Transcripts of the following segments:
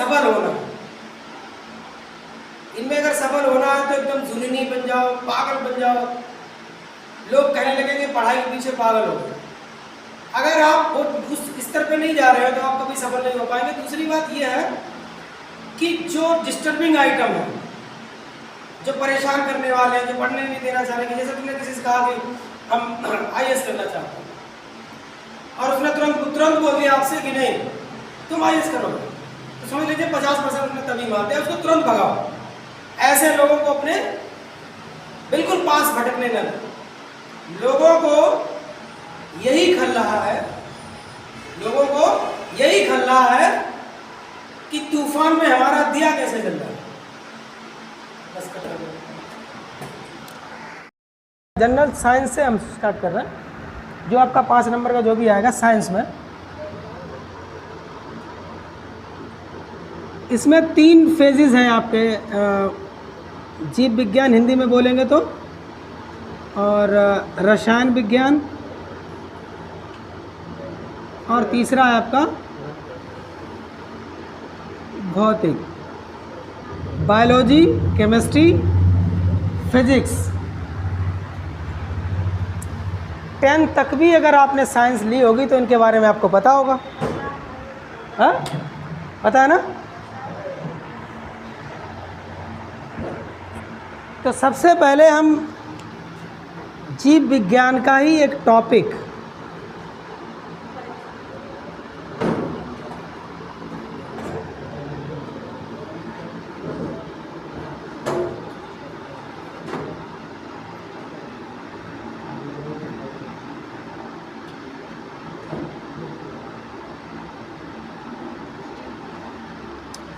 सबल होना, इनमें अगर सबल होना है तो एकदम जुनूनी बन जाओ, पागल बन जाओ, लोग कहने लगेंगे पढ़ाई के पीछे पागल हो गए। अगर आप वो उस स्तर पे नहीं जा रहे हो तो आप कभी सफल नहीं हो पाएंगे। दूसरी बात यह है कि जो डिस्टर्बिंग आइटम है, जो परेशान करने वाले हैं, जो पढ़ने नहीं देना चाह रहे, जैसे तुमने किसी से कहा कि हम आईएएस करना चाहते हैं और उसने तुरंत बोल दिया आपसे कि नहीं तुम आईएएस करोगे, तो समझ लीजिए 50% उसने तभी मारते हैं, उसको तुरंत भगाओ। ऐसे लोगों को अपने बिल्कुल पास भटकने न दो। लोगों को यही खल रहा है, लोगों को यही खल रहा है कि तूफान में हमारा दिया कैसे जल रहा है। बस जनरल साइंस से हम स्टार्ट कर रहे हैं। जो आपका 5 नंबर का जो भी आएगा साइंस में, इसमें 3 फेजेस हैं आपके। जीव विज्ञान हिंदी में बोलेंगे तो, और रसायन विज्ञान, और तीसरा है आपका भौतिक, बायोलॉजी, केमिस्ट्री, फिजिक्स। 10 तक भी अगर आपने साइंस ली होगी तो इनके बारे में आपको पता होगा, हाँ पता है ना। तो सबसे पहले हम जीव विज्ञान का ही एक टॉपिक,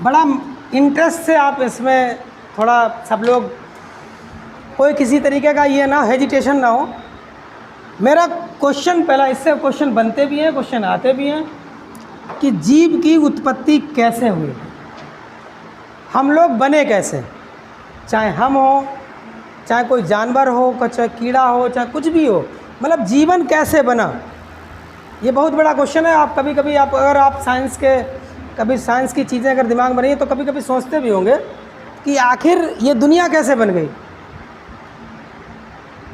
बड़ा इंटरेस्ट से आप इसमें थोड़ा सब लोग, कोई किसी तरीके का ये ना हेजिटेशन ना हो। मेरा क्वेश्चन पहला, इससे क्वेश्चन बनते भी हैं, क्वेश्चन आते भी हैं कि जीव की उत्पत्ति कैसे हुई, हम लोग बने कैसे, चाहे हम हो, चाहे कोई जानवर हो, चाहे कीड़ा हो, चाहे कुछ भी हो, मतलब जीवन कैसे बना, ये बहुत बड़ा क्वेश्चन है। आप कभी कभी अगर आप साइंस की चीज़ें अगर दिमाग में रही हैं तो कभी कभी सोचते भी होंगे कि आखिर ये दुनिया कैसे बन गई।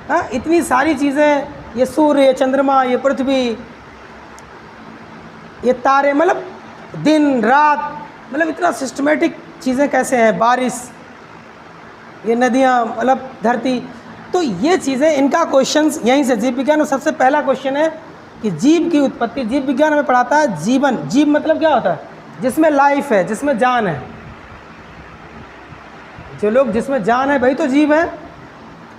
हाँ, इतनी सारी चीज़ें, ये सूर्य, ये चंद्रमा, ये पृथ्वी, ये तारे, मतलब दिन रात, मतलब इतना सिस्टमेटिक चीज़ें कैसे हैं, बारिश, ये नदियाँ, मतलब धरती, तो ये चीज़ें, इनका क्वेश्चंस यहीं से जीव विज्ञान में सबसे पहला क्वेश्चन है कि जीव की उत्पत्ति। जीव विज्ञान हमें पढ़ाता है जीवन, जीव मतलब क्या होता है, जिसमें लाइफ है, जिसमें जान है। जो लोग जिसमें जान है वही तो जीव है,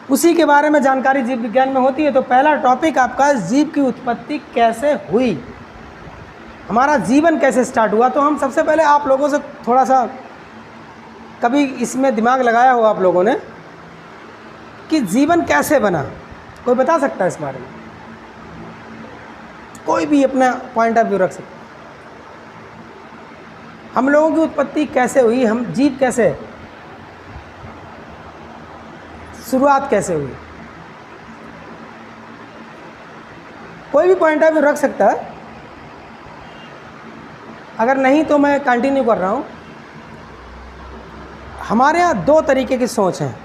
उसी के बारे में जानकारी जीव विज्ञान में होती है। तो पहला टॉपिक आपका जीव की उत्पत्ति कैसे हुई, हमारा जीवन कैसे स्टार्ट हुआ। तो हम सबसे पहले आप लोगों से थोड़ा सा, कभी इसमें दिमाग लगाया हो आप लोगों ने कि जीवन कैसे बना, कोई बता सकता है इस बारे में? कोई भी अपना पॉइंट ऑफ व्यू रख सकता है। हम लोगों की उत्पत्ति कैसे हुई, हम जीव कैसे, शुरुआत कैसे हुई, कोई भी पॉइंट ऑफ व्यू रख सकता है। अगर नहीं तो मैं कंटिन्यू कर रहा हूँ। हमारे यहाँ 2 तरीके की सोच है,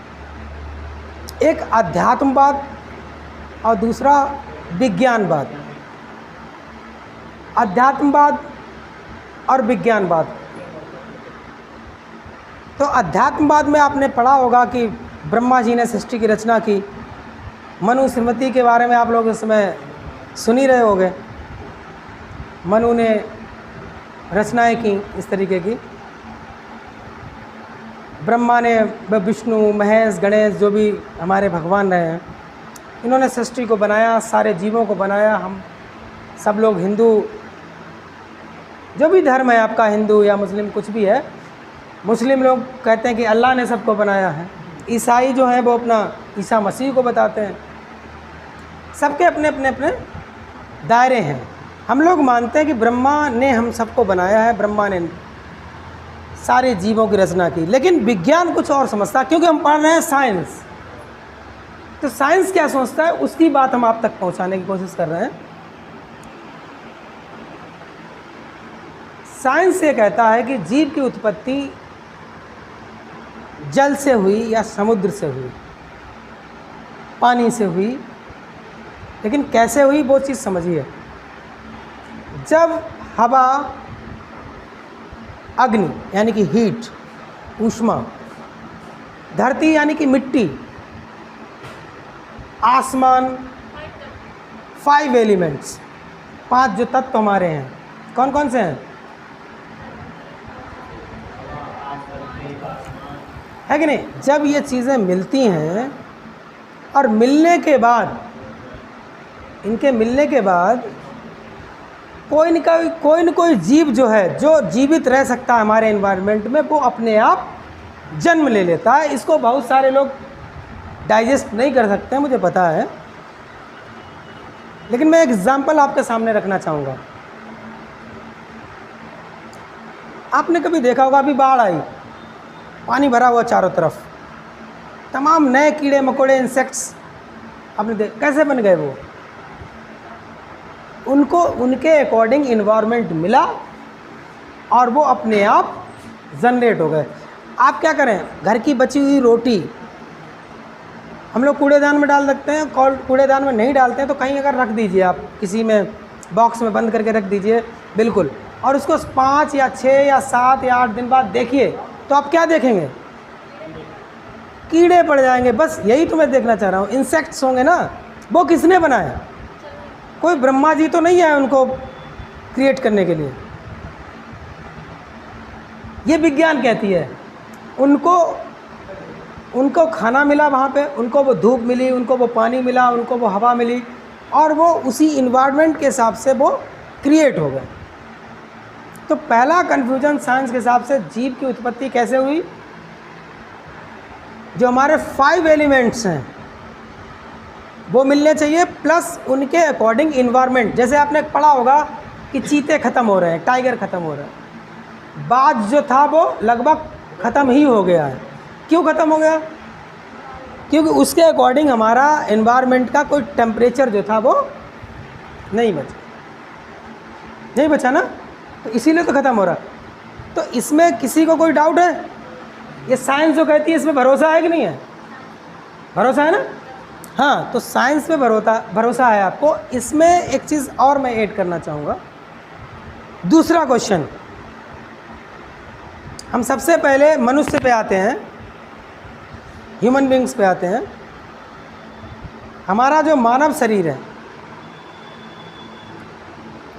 एक अध्यात्मवाद और दूसरा विज्ञानवाद। अध्यात्मवाद और विज्ञानवाद। तो अध्यात्मवाद में आपने पढ़ा होगा कि ब्रह्मा जी ने सृष्टि की रचना की, मनु स्मृति के बारे में आप लोग इसमें सुन ही रहे होंगे। मनु ने रचनाएं की इस तरीके की, ब्रह्मा ने, विष्णु, महेश, गणेश, जो भी हमारे भगवान रहे हैं, इन्होंने सृष्टि को बनाया, सारे जीवों को बनाया। हम सब लोग हिंदू, जो भी धर्म है आपका, हिंदू या मुस्लिम कुछ भी है, मुस्लिम लोग कहते हैं कि अल्लाह ने सबको बनाया है। ईसाई जो हैं वो अपना ईसा मसीह को बताते हैं। सबके अपने अपने अपने दायरे हैं। हम लोग मानते हैं कि ब्रह्मा ने हम सबको बनाया है, ब्रह्मा ने सारे जीवों की रचना की। लेकिन विज्ञान कुछ और समझता है, क्योंकि हम पढ़ रहे हैं साइंस। तो साइंस क्या सोचता है, उसकी बात हम आप तक पहुंचाने की कोशिश कर रहे हैं। साइंस ये कहता है कि जीव की उत्पत्ति जल से हुई या समुद्र से हुई, पानी से हुई, लेकिन कैसे हुई वो चीज़ समझिए। जब हवा, अग्नि यानी कि हीट, ऊष्मा, धरती यानी कि मिट्टी, आसमान, 5 एलिमेंट्स, 5 जो तत्व हमारे हैं, कौन कौन से हैं, है कि नहीं? जब ये चीज़ें मिलती हैं और मिलने के बाद, इनके मिलने के बाद कोई न कोई जीव जो है, जो जीवित रह सकता है हमारे एनवायरनमेंट में, वो अपने आप जन्म ले लेता है। इसको बहुत सारे लोग डाइजेस्ट नहीं कर सकते हैं, मुझे पता है, लेकिन मैं एक एग्जाम्पल आपके सामने रखना चाहूँगा। आपने कभी देखा होगा, अभी बाढ़ आई, पानी भरा हुआ चारों तरफ, तमाम नए कीड़े मकोड़े, इंसेक्ट्स आपने कैसे बन गए? वो उनको उनके अकॉर्डिंग इन्वायरमेंट मिला और वो अपने आप जनरेट हो गए। आप क्या करें, घर की बची हुई रोटी हम लोग कूड़ेदान में डाल सकते हैं, कूड़ेदान में नहीं डालते हैं तो कहीं अगर रख दीजिए, आप किसी में बॉक्स में बंद करके रख दीजिए, बिल्कुल, और उसको 5 या 6 या 7 या 8 दिन बाद देखिए तो आप क्या देखेंगे? कीड़े पड़ जाएंगे। बस यही तो मैं देखना चाह रहा हूँ, इंसेक्ट्स होंगे ना। वो किसने बनाया? कोई ब्रह्मा जी तो नहीं है उनको क्रिएट करने के लिए। ये विज्ञान कहती है। उनको खाना मिला वहाँ पे, उनको वो धूप मिली, उनको वो पानी मिला, उनको वो हवा मिली, और वो उसी इन्वायरमेंट के हिसाब से वो क्रिएट हो गए। तो पहला कन्फ्यूजन साइंस के हिसाब से, जीव की उत्पत्ति कैसे हुई? जो हमारे 5 एलिमेंट्स हैं वो मिलने चाहिए, प्लस उनके अकॉर्डिंग इन्वायरमेंट। जैसे आपने पढ़ा होगा कि चीते ख़त्म हो रहे हैं, टाइगर ख़त्म हो रहा है, बाज जो था वो लगभग ख़त्म ही हो गया है। क्यों ख़त्म हो गया? क्योंकि उसके अकॉर्डिंग हमारा इन्वायरमेंट का कोई टेम्परेचर जो था वो नहीं बचा ना, तो इसीलिए तो ख़त्म हो रहा। तो इसमें किसी को कोई डाउट है? ये साइंस जो कहती है इसमें भरोसा है कि नहीं है? भरोसा है ना? हाँ, तो साइंस पे भरोसा है आपको। इसमें एक चीज़ और मैं ऐड करना चाहूँगा। दूसरा क्वेश्चन, हम सबसे पहले मनुष्य पे आते हैं, ह्यूमन बींग्स पे आते हैं। हमारा जो मानव शरीर है,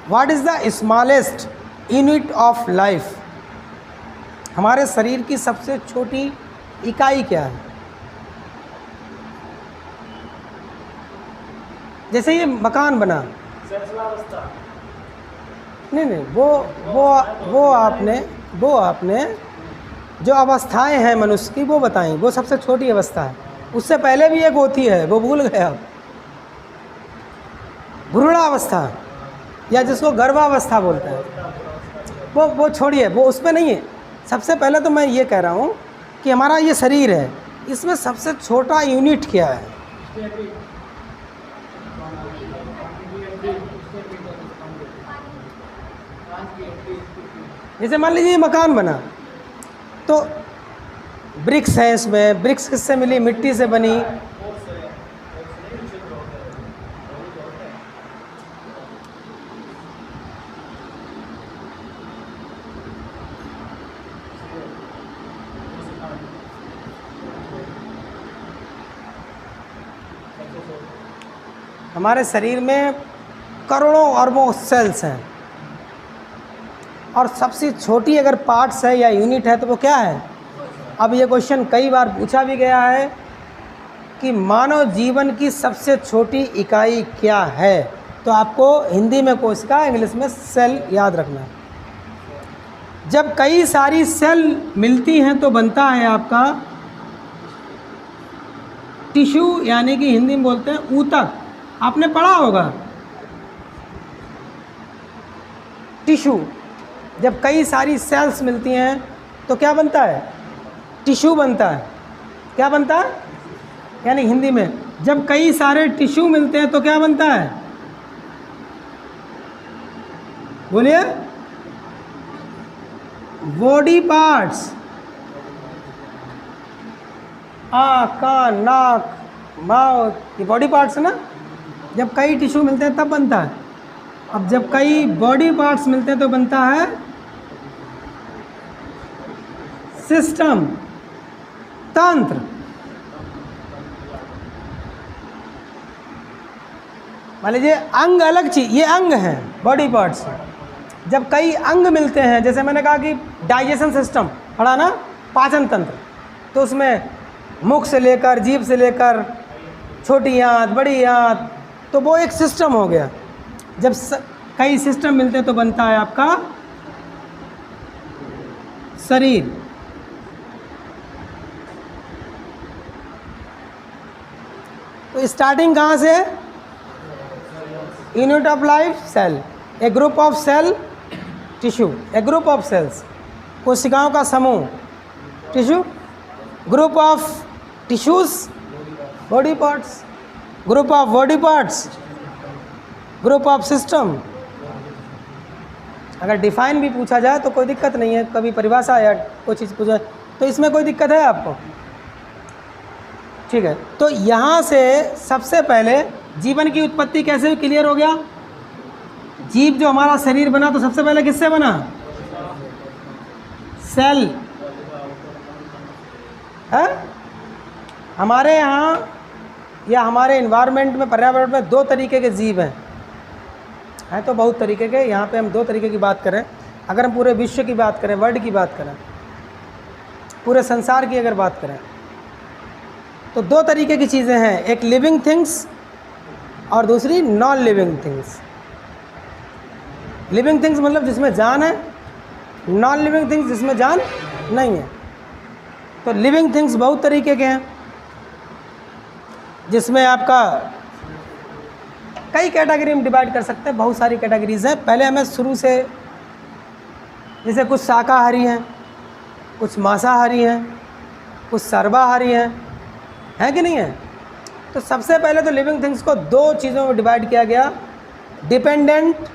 what is the smallest unit of life? हमारे शरीर की सबसे छोटी इकाई क्या है? जैसे ये मकान बना, नहीं, वो आपने जो अवस्थाएं हैं मनुष्य की वो बताई, वो सबसे छोटी अवस्था है। उससे पहले भी एक होती है, वो भूल गए आप, भ्रूणावस्था, या जिसको गर्भावस्था बोलते हैं, वो छोड़िए, वो उसमें नहीं है। सबसे पहले तो मैं ये कह रहा हूँ कि हमारा ये शरीर है, इसमें सबसे छोटा यूनिट क्या है? जैसे मान लीजिए मकान बना, तो ब्रिक्स है, इसमें ब्रिक्स किससे मिली? मिट्टी से बनी। हमारे शरीर में करोड़ों अरबों सेल्स हैं, और सबसे छोटी अगर पार्ट्स है या यूनिट है तो वो क्या है? अब ये क्वेश्चन कई बार पूछा भी गया है कि मानव जीवन की सबसे छोटी इकाई क्या है? तो आपको हिंदी में कोशिका, इंग्लिश में सेल याद रखना है। जब कई सारी सेल मिलती हैं तो बनता है आपका टिश्यू, यानी कि हिंदी में बोलते हैं ऊतक। आपने पढ़ा होगा टिश्यू। जब कई सारी सेल्स मिलती हैं तो क्या बनता है? टिश्यू बनता है। क्या बनता है? यानी हिंदी में जब कई सारे टिश्यू मिलते हैं तो क्या बनता है? बोलिए। बॉडी पार्ट्स, आँख, कान, नाक, माउथ, ये बॉडी पार्ट्स है ना। जब कई टिश्यू मिलते हैं तब बनता है। अब जब कई बॉडी पार्ट्स मिलते हैं तो बनता है सिस्टम, तंत्र। मान लीजिए अंग अलग चीज, ये अंग है बॉडी पार्ट्स। जब कई अंग मिलते हैं, जैसे मैंने कहा कि डाइजेशन सिस्टम पढ़ा ना, पाचन तंत्र, तो उसमें मुख से लेकर, जीभ से लेकर, छोटी आंत, बड़ी आंत, तो वो एक सिस्टम हो गया। जब कई सिस्टम मिलते हैं तो बनता है आपका शरीर। तो स्टार्टिंग कहाँ से? Unit of life cell, a group of cell tissue, a group of cells, कोशिकाओं का समूह tissue, group of tissues body parts, group of body parts group of system. अगर डिफाइन भी पूछा जाए तो कोई दिक्कत नहीं है, कभी परिभाषा या कोई चीज़ पूछा तो इसमें कोई दिक्कत है आपको? ठीक है। तो यहाँ से सबसे पहले जीवन की उत्पत्ति कैसे हुई क्लियर हो गया। जीव जो हमारा शरीर बना तो सबसे पहले किससे बना? सेल है। हमारे यहाँ या हमारे इन्वायरमेंट में, पर्यावरण में दो तरीके के जीव हैं तो बहुत तरीके के। यहाँ पे हम दो तरीके की बात करें, अगर हम पूरे विश्व की बात करें, वर्ल्ड की बात करें, पूरे संसार की अगर बात करें, तो दो तरीके की चीज़ें हैं, एक लिविंग थिंग्स और दूसरी non living things. Living things मतलब जिसमें जान है, नॉन लिविंग थिंग्स जिसमें जान नहीं है। तो लिविंग थिंग्स बहुत तरीके के हैं, जिसमें आपका कई कैटेगरी में डिवाइड कर सकते हैं, बहुत सारी कैटेगरीज हैं। पहले हमें शुरू से, जैसे कुछ शाकाहारी हैं, कुछ मांसाहारी हैं, कुछ सर्वाहारी हैं कि नहीं है। तो सबसे पहले तो लिविंग थिंग्स को दो चीज़ों में डिवाइड किया गया, डिपेंडेंट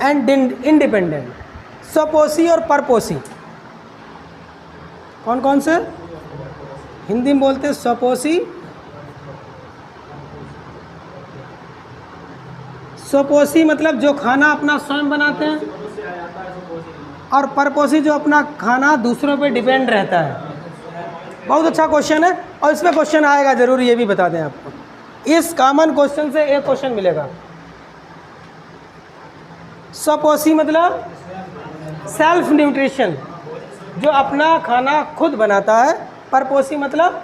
एंड इंडिपेंडेंट, स्वपोषी और परपोषी। कौन कौन से? हिंदी में बोलते हैं स्वपोषी, स्वपोषी मतलब जो खाना अपना स्वयं बनाते हैं, और परपोषी जो अपना खाना दूसरों पे डिपेंड रहता है। बहुत अच्छा क्वेश्चन है और इसमें क्वेश्चन आएगा ज़रूर, ये भी बता दें आपको। इस कॉमन क्वेश्चन से एक क्वेश्चन मिलेगा। स्वपोषी मतलब सेल्फ न्यूट्रिशन, जो अपना खाना खुद बनाता है। परपोषी मतलब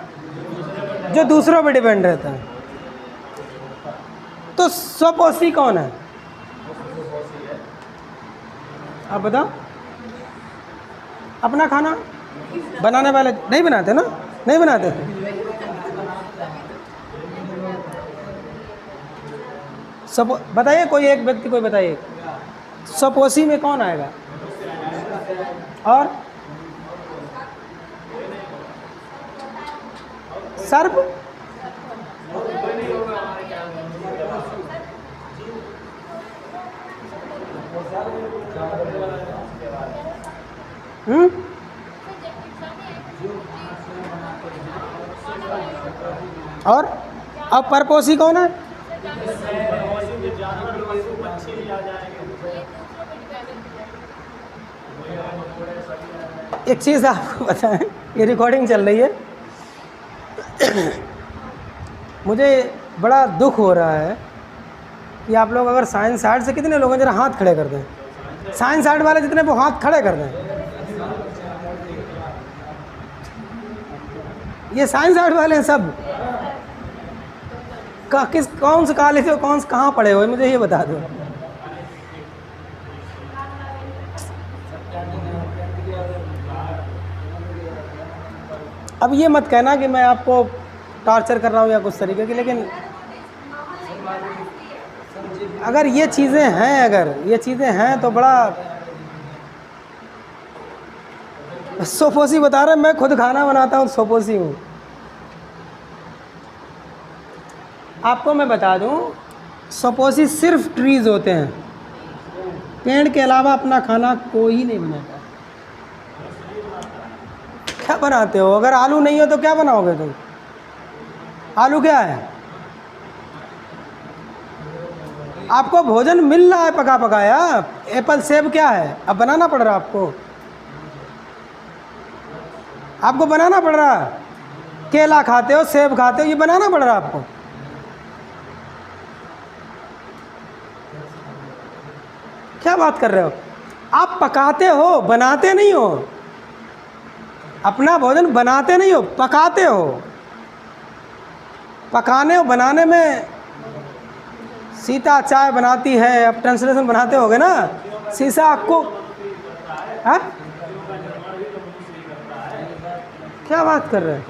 जो दूसरों पे डिपेंड रहता है। तो स्वपोषी कौन है आप बताओ? अपना खाना बनाने वाले नहीं बनाते ना, नहीं बनाते। सब बताइए, कोई एक व्यक्ति कोई बताइए, स्वपोषी में कौन आएगा? और सर्प, और अब परपोषी कौन है? एक चीज़ आपको बताएं, ये रिकॉर्डिंग चल रही है, मुझे बड़ा दुख हो रहा है कि आप लोग अगर साइंस साइड से, कितने लोग हैं जरा हाथ खड़े कर दें, साइंस साइड वाले जितने वो हाथ खड़े कर दें। ये साइंस साइड वाले हैं सब। कौन से कॉलेज हो, कौन से कहाँ पढ़े हो, मुझे ये बता दो। अब ये मत कहना कि मैं आपको टॉर्चर कर रहा हूँ या कुछ तरीके की, लेकिन अगर ये चीज़ें हैं, अगर ये चीज़ें हैं तो बड़ा सोपोसी बता रहे हैं। मैं खुद खाना बनाता हूँ, सोपोसी हूँ। आपको मैं बता दूँ, सोपोसी सिर्फ ट्रीज होते हैं, पेड़ के अलावा अपना खाना कोई नहीं बनाता। क्या बनाते हो? अगर आलू नहीं हो तो क्या बनाओगे तुम? आलू क्या है? आपको भोजन मिल रहा है पका पकाया। एप्पल सेब क्या है? अब बनाना पड़ रहा आपको, आपको बनाना पड़ रहा। केला खाते हो, सेब खाते हो, ये बनाना पड़ रहा आपको। क्या बात कर रहे हो? आप पकाते हो, बनाते नहीं हो। अपना भोजन बनाते नहीं हो, पकाते हो। पकाने और बनाने में सीता चाय बनाती है, अब ट्रांसलेशन बनाते होगे ना। सीसा आपको, हाँ क्या बात कर रहे हैं?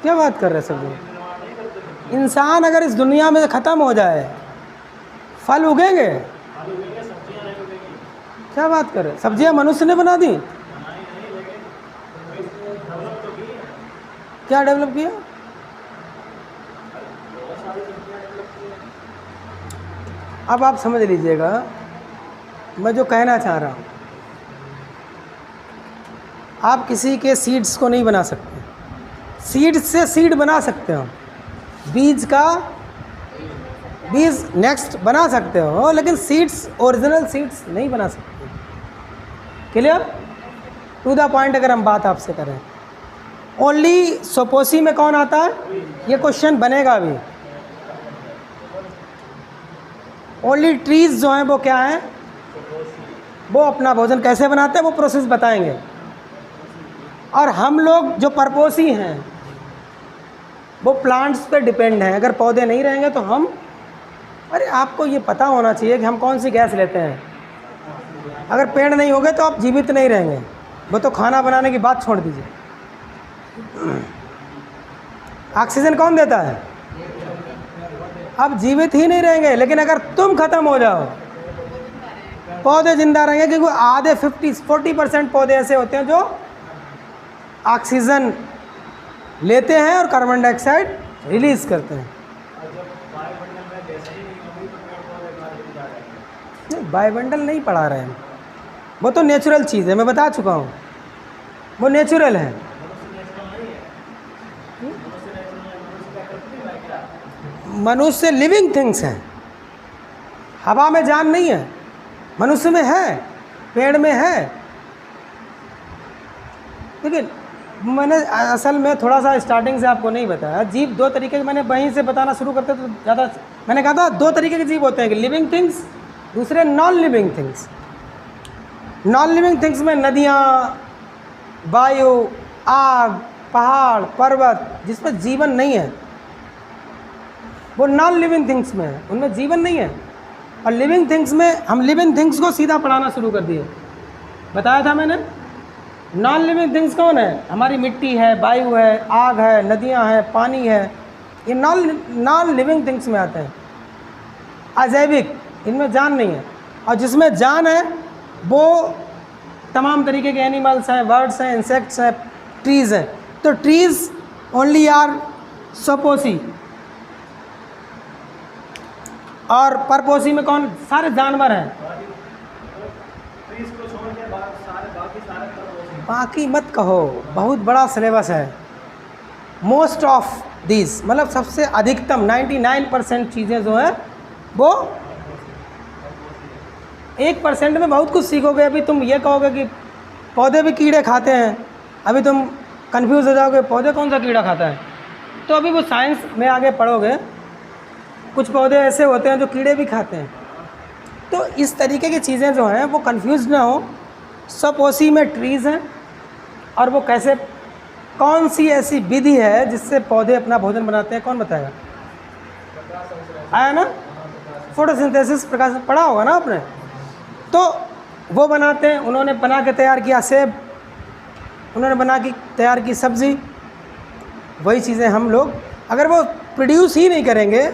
क्या बात कर रहे हैं सब लोग? इंसान अगर इस दुनिया में ख़त्म हो जाए, फल उगेंगे? क्या बात कर रहे हैं? सब्जियां मनुष्य ने बना दी? क्या डेवलप किया? अब आप समझ लीजिएगा मैं जो कहना चाह रहा हूँ। आप किसी के सीड्स को नहीं बना सकते। सीड से सीड बना सकते हो, बीज का बीज नेक्स्ट बना सकते हो, लेकिन सीड्स, ओरिजिनल सीड्स नहीं बना सकते। क्लियर? टू द पॉइंट अगर हम बात आपसे करें, ओनली सपोसी में कौन आता है? ये क्वेश्चन बनेगा अभी। ओनली ट्रीज जो हैं वो क्या हैं? वो अपना भोजन कैसे बनाते हैं वो प्रोसेस बताएंगे। और हम लोग जो परपोसी हैं वो प्लांट्स पे डिपेंड हैं। अगर पौधे नहीं रहेंगे तो हम, अरे आपको ये पता होना चाहिए कि हम कौन सी गैस लेते हैं। अगर पेड़ नहीं होंगे तो आप जीवित नहीं रहेंगे। वो तो खाना बनाने की बात छोड़ दीजिए। ऑक्सीजन कौन देता है? आप जीवित ही नहीं रहेंगे। लेकिन अगर तुम खत्म हो जाओ, पौधे जिंदा रहेंगे, क्योंकि आधे 40% पौधे ऐसे होते हैं जो ऑक्सीजन लेते हैं और कार्बन डाइऑक्साइड रिलीज करते हैं। वायुमंडल नहीं पढ़ा रहे हैं, वो तो नेचुरल चीज़ है, मैं बता चुका हूँ, वो नेचुरल है। मनुष्य लिविंग थिंग्स हैं। हवा में जान नहीं है, मनुष्य में है, पेड़ में है। लेकिन मैंने असल में थोड़ा सा स्टार्टिंग से आपको नहीं बताया। जीव दो तरीके के, मैंने वहीं से बताना शुरू करते तो ज़्यादा, मैंने कहा था दो तरीके के जीव होते हैं कि लिविंग थिंग्स, दूसरे non living things. Non living things में नदियाँ, वायु, आग, पहाड़, पर्वत, जिसमें जीवन नहीं है, वो नॉन लिविंग थिंग्स में है, उनमें जीवन नहीं है। और लिविंग थिंग्स में हम लिविंग थिंग्स को सीधा पढ़ाना शुरू कर दिए। बताया था मैंने, नॉन लिविंग थिंग्स कौन है? हमारी मिट्टी है, वायु है, आग है, नदियाँ हैं, पानी है, ये नॉन लिविंग थिंग्स में आते हैं। अजैविक, इनमें जान नहीं है। और जिसमें जान है वो तमाम तरीके के एनिमल्स हैं, बर्ड्स हैं, इंसेक्ट्स हैं, ट्रीज़ हैं। तो ट्रीज़ ओनली आर सपोसी। और परपोसी में कौन? सारे जानवर हैं। बाकी मत कहो, बहुत बड़ा सिलेबस है। मोस्ट ऑफ दिस, मतलब सबसे अधिकतम 99% चीज़ें जो हैं वो 1% में बहुत कुछ सीखोगे। अभी तुम ये कहोगे कि पौधे भी कीड़े खाते हैं, अभी तुम कंफ्यूज हो जाओगे पौधे कौन सा कीड़ा खाता है। तो अभी वो साइंस में आगे पढ़ोगे, कुछ पौधे ऐसे होते हैं जो कीड़े भी खाते हैं। तो इस तरीके की चीज़ें जो हैं वो कंफ्यूज ना हो। सपोसी में ट्रीज़ हैं, और वो कैसे, कौन सी ऐसी विधि है जिससे पौधे अपना भोजन बनाते हैं, कौन बताएगा? आया ना? फोटोसिंथेसिस, प्रकाश पढ़ा होगा ना आपने। तो वो बनाते हैं, उन्होंने बना के तैयार किया सेब, उन्होंने बना के तैयार की सब्ज़ी। वही चीज़ें हम लोग, अगर वो प्रोड्यूस ही नहीं करेंगे,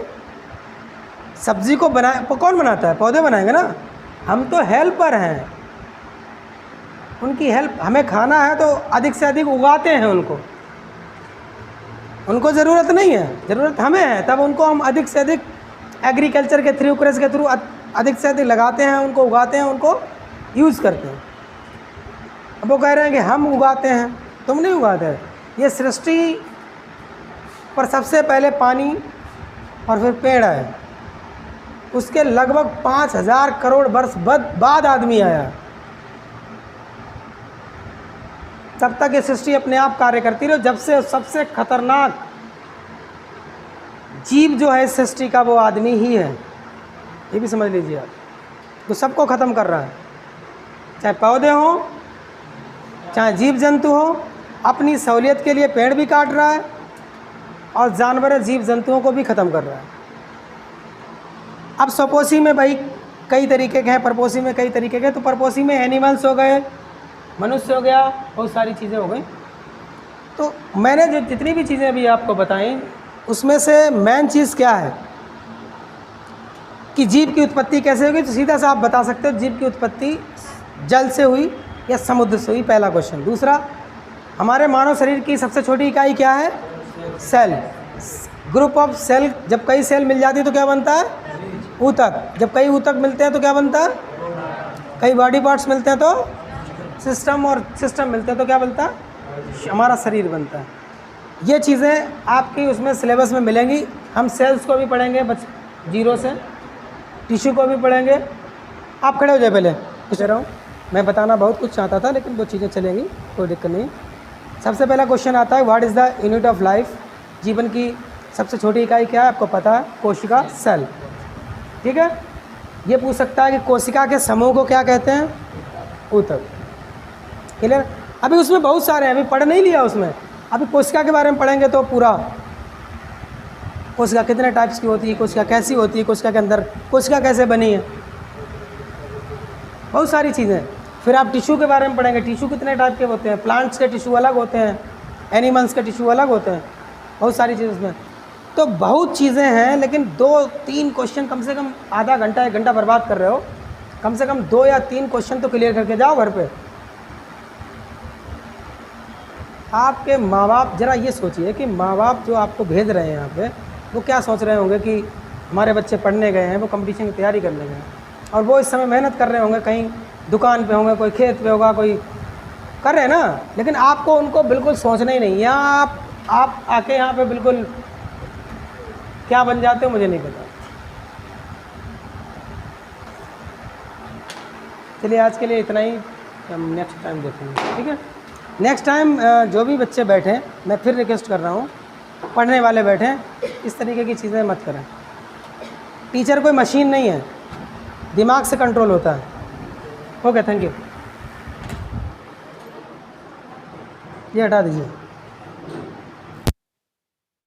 सब्ज़ी को कौन बनाता है? पौधे बनाएंगे ना। हम तो हेल्पर हैं, उनकी हेल्प। हमें खाना है तो अधिक से अधिक उगाते हैं उनको ज़रूरत नहीं है, ज़रूरत हमें है। तब उनको हम अधिक से अधिक एग्रीकल्चर के थ्रू, कृषि के थ्रू अधिक से अधिक लगाते हैं, उनको उगाते हैं, उनको यूज़ करते हैं। अब वो कह रहे हैं कि हम उगाते हैं, तुम नहीं उगाते। ये सृष्टि पर सबसे पहले पानी और फिर पेड़ है, उसके लगभग 5000 करोड़ वर्ष बाद आदमी आया। तब तक ये सृष्टि अपने आप कार्य करती रही। जब से सबसे खतरनाक जीव जो है सृष्टि का वो आदमी ही है, ये भी समझ लीजिए आप। तो सबको ख़त्म कर रहा है, चाहे पौधे हों चाहे जीव जंतु हो। अपनी सहूलियत के लिए पेड़ भी काट रहा है और जानवर जीव जंतुओं को भी ख़त्म कर रहा है। अब स्वपोषी में भाई कई तरीके के हैं, परपोषी में कई तरीके के। तो परपोषी में एनिमल्स हो गए, मनुष्य हो गया, बहुत सारी चीज़ें हो गई। तो मैंने जो जितनी भी चीज़ें अभी आपको बताई उसमें से मेन चीज़ क्या है कि जीव की उत्पत्ति कैसे होगी। तो सीधा सा आप बता सकते हो जीव की उत्पत्ति जल से हुई या समुद्र से हुई, पहला क्वेश्चन। दूसरा, हमारे मानव शरीर की सबसे छोटी इकाई क्या है? सेल। ग्रुप ऑफ सेल, जब कई सेल मिल जाती है तो क्या बनता है? ऊतक। जब कई ऊतक मिलते हैं तो क्या बनता है? कई बॉडी पार्ट्स मिलते हैं तो सिस्टम, और सिस्टम मिलते हैं तो क्या बनता है? हमारा शरीर बनता है। ये चीज़ें आपकी उसमें सिलेबस में मिलेंगी। हम सेल्स को भी पढ़ेंगे जीरो से, टिश्यू को भी पढ़ेंगे। आप खड़े हो जाए पहले, पूछ रहा हूँ। मैं बताना बहुत कुछ चाहता था लेकिन वो चीज़ें चलेंगी, कोई दिक्कत नहीं। सबसे पहला क्वेश्चन आता है, what is the unit of life? जीवन की सबसे छोटी इकाई क्या है? आपको पता है, कोशिका, सेल। ठीक है। ये पूछ सकता है कि कोशिका के समूह को क्या कहते हैं? ऊतक। क्लियर? अभी उसमें बहुत सारे हैं, अभी पढ़ नहीं लिया उसमें। अभी कोशिका के बारे में पढ़ेंगे तो पूरा कोशिका कितने टाइप्स की होती है, कोशिका कैसी होती है, कोशिका के अंदर कोशिका कैसे बनी है, बहुत सारी चीज़ें। फिर आप टिश्यू के बारे में पढ़ेंगे, टिश्यू कितने टाइप के होते हैं, प्लांट्स के टिश्यू अलग होते हैं, एनिमल्स के टिश्यू अलग होते हैं, बहुत सारी चीज़ें उसमें। तो बहुत चीज़ें हैं, लेकिन 2-3 क्वेश्चन कम से कम आधा घंटा 1 घंटा बर्बाद कर रहे हो। कम से कम 2 या 3 क्वेश्चन तो क्लियर करके जाओ घर पे। आपके माँ बाप, ज़रा ये सोचिए कि माँ बाप जो आपको भेज रहे हैं यहाँ पे, वो क्या सोच रहे होंगे कि हमारे बच्चे पढ़ने गए हैं, वो कंपटीशन की तैयारी करने गए हैं, और वो इस समय मेहनत कर रहे होंगे, कहीं दुकान पे होंगे, कोई खेत पे होगा, कोई कर रहे हैं ना। लेकिन आपको उनको बिल्कुल सोचना ही नहीं। यहाँ आप आके यहाँ पे बिल्कुल क्या बन जाते हो मुझे नहीं पता। चलिए आज के लिए इतना ही, हम नेक्स्ट टाइम देखेंगे। ठीक है, नेक्स्ट टाइम जो भी बच्चे बैठें, मैं फिर रिक्वेस्ट कर रहा हूँ, पढ़ने वाले बैठें, इस तरीके की चीज़ें मत करें। टीचर कोई मशीन नहीं है, दिमाग से कंट्रोल होता है। Okay, thank you. ये हटा दीजिए।